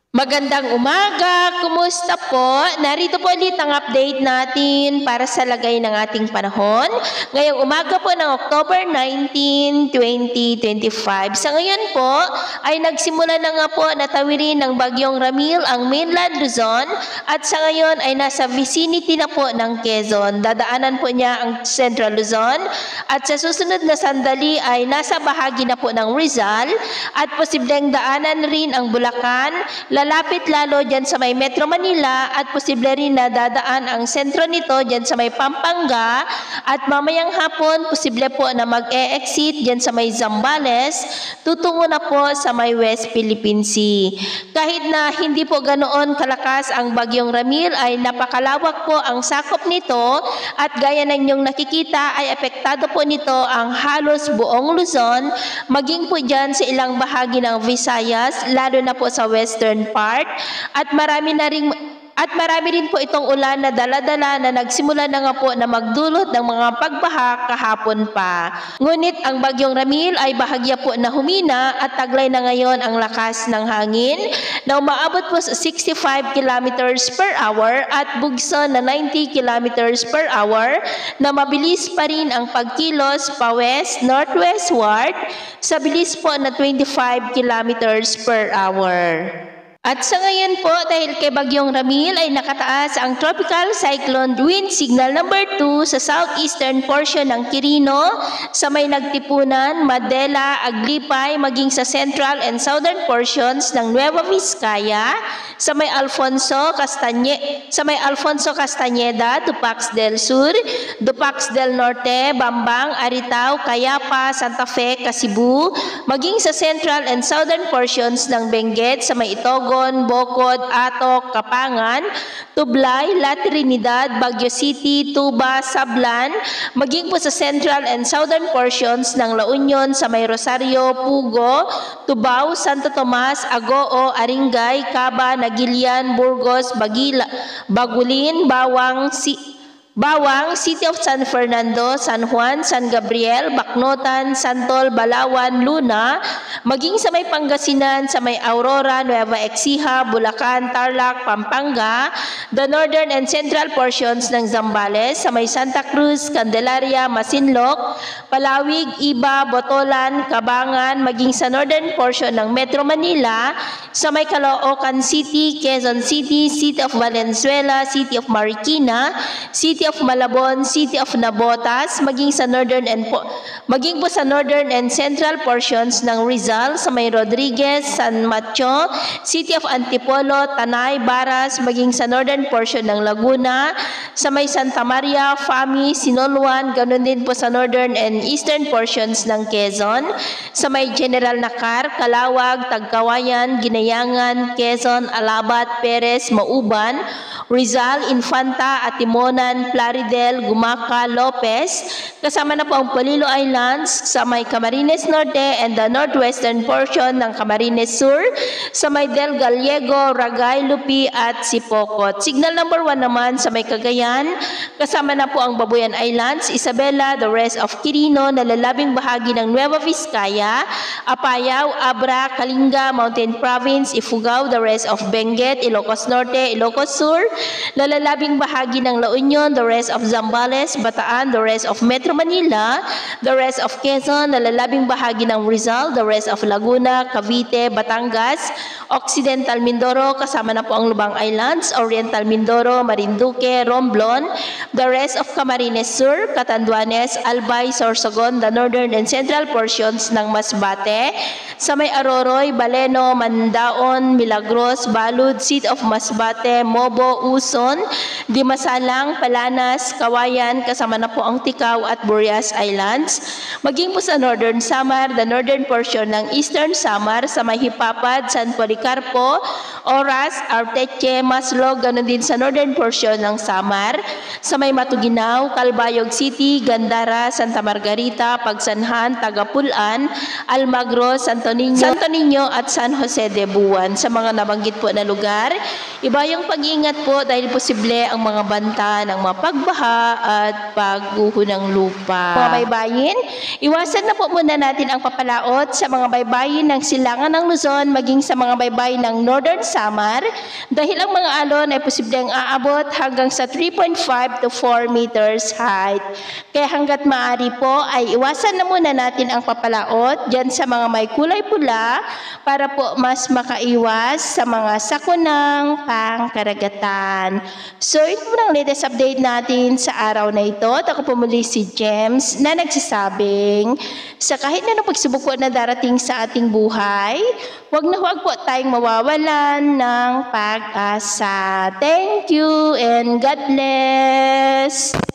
Magandang umaga! Kumusta po? Narito po ulit ang update natin para sa lagay ng ating panahon. Ngayong umaga po ng October 19, 2025. Sa ngayon po ay nagsimula na nga po na tawirin ng Bagyong Ramil ang mainland Luzon at sa ngayon ay nasa vicinity na po ng Quezon. Dadaanan po niya ang Central Luzon at sa susunod na sandali ay nasa bahagi na po ng Rizal at posibleng daanan rin ang Bulacan. Lalapit lalo dyan sa may Metro Manila at posible rin na dadaan ang sentro nito dyan sa may Pampanga at mamayang hapon posible po na mag-e-exit dyan sa may Zambales tutungo na po sa may West Philippine Sea. Kahit na hindi po ganoon kalakas ang Bagyong Ramil ay napakalawak po ang sakop nito at gaya ng inyong nakikita ay apektado po nito ang halos buong Luzon maging po dyan sa ilang bahagi ng Visayas lalo na po sa western part at marami rin po itong ulan na dala-dala na nagsimula na nga po na magdulot ng mga pagbaha kahapon pa. Ngunit ang Bagyong Ramil ay bahagya po na humina at taglay na ngayon ang lakas ng hangin na umaabot po sa 65 kilometers per hour at bugso na 90 kilometers per hour na mabilis pa rin ang pagkilos pa west northwestward sa bilis po na 25 kilometers per hour. At sa ngayon po, dahil kay Bagyong Ramil ay nakataas ang Tropical Cyclone Wind Signal number 2 sa southeastern portion ng Quirino, sa may Nagtipunan, Madela, Aglipay, maging sa central and southern portions ng Nueva Vizcaya, sa may Alfonso Castañeda, Tupac del Sur, Tupac del Norte, Bambang, Aritao, Cayapa, Santa Fe, Kasibu, maging sa central and southern portions ng Benguet, sa may Itogon, Bocod, Atok, Kapangan, Tublay, La Trinidad, Baguio City, Tuba, Sablan, maging po sa central and southern portions ng La Union sa may Rosario, Pugo, Tubao, Santo Tomas, Agoo, Aringay, Caba, Nagilian, Burgos, Bagulin, Bawang, City of San Fernando, San Juan, San Gabriel, Bacnotan, Santol, Balawan, Luna, maging sa may Pangasinan, sa may Aurora, Nueva Ecija, Bulacan, Tarlac, Pampanga, the northern and central portions ng Zambales, sa may Santa Cruz, Candelaria, Masinloc, Palawig, Iba, Botolan, Cabangan, maging sa northern portion ng Metro Manila, sa may Caloocan City, Quezon City, City of Valenzuela, City of Marikina, City of Malabon, City of Nabotas, maging po sa northern and central portions ng Rizal, sa may Rodriguez, San Mateo, City of Antipolo, Tanay, Baras, maging sa northern portion ng Laguna, sa may Santa Maria, Fami, Sinolwan, ganoon din po sa northern and eastern portions ng Quezon, sa may General Nakar, Calawag, Tagkawayan, Ginayangan, Quezon, Alabat, Perez, Mauban, Rizal, Infanta, Atimonan, Plaridel, Gumaca, Lopez, kasama na po ang Polillo Islands, sa may Camarines Norte and the northwestern portion ng Camarines Sur, sa may Del Gallego, Ragay, Lupi at Sipocot. Signal number 1 naman sa may Cagayan, kasama na po ang Babuyan Islands, Isabela, the rest of Quirino, nalalabing bahagi ng Nueva Vizcaya, Apayao, Abra, Kalinga, Mountain Province, Ifugao, the rest of Benguet, Ilocos Norte, Ilocos Sur, lalalabing bahagi ng La Union, the rest of Zambales, Bataan, the rest of Metro Manila, the rest of Quezon, nalalabing bahagi ng Rizal, the rest of Laguna, Cavite, Batangas, Occidental Mindoro, kasama na po ang Lubang Islands, Oriental Mindoro, Marinduque, Romblon, the rest of Camarines Sur, Catanduanes, Albay, Sorsogon, the northern and central portions ng Masbate, sa may Aroroy, Baleno, Mandaon, Milagros, Balud, City of Masbate, Mobo, Uson, Dimasalang, Palanas, Kawayan, kasama na po ang Ticao at Burias Islands, maging po sa Northern Samar, the northern portion ng Eastern Samar, sa may Hipapad, San Policarpo, Oras, Arteche, Maslog, ganoon din sa northern portion ng Samar, sa may Matuginaw, Calbayog City, Gandara, Santa Margarita, Pagsanhan, Tagapulan, Almagro, Santo Niño at San Jose de Buwan. Sa mga nabanggit po na lugar, iba yung pag-iingat po dahil posible ang mga banta ng mapagbaha at pagguho ng lupa. Mga baybayin, iwasan na po muna natin ang papalaot sa mga baybayin ng silangan ng Luzon maging sa mga baybayin ng Northern Samar dahil ang mga alon ay posibleng aabot hanggang sa 3.5 to 4 meters height. Kaya hanggat maaari po ay iwasan na muna natin ang papalaot dyan sa mga may kulay pula para po mas makaiwas sa mga sakunang pangkaragatan. So ito po ang latest update natin sa araw na ito. Ako po muli si James na nagsasabing sa kahit na pagsubok po na darating sa ating buhay, huwag na huwag po tayong mawawalan ng pag-asa. Thank you and God bless!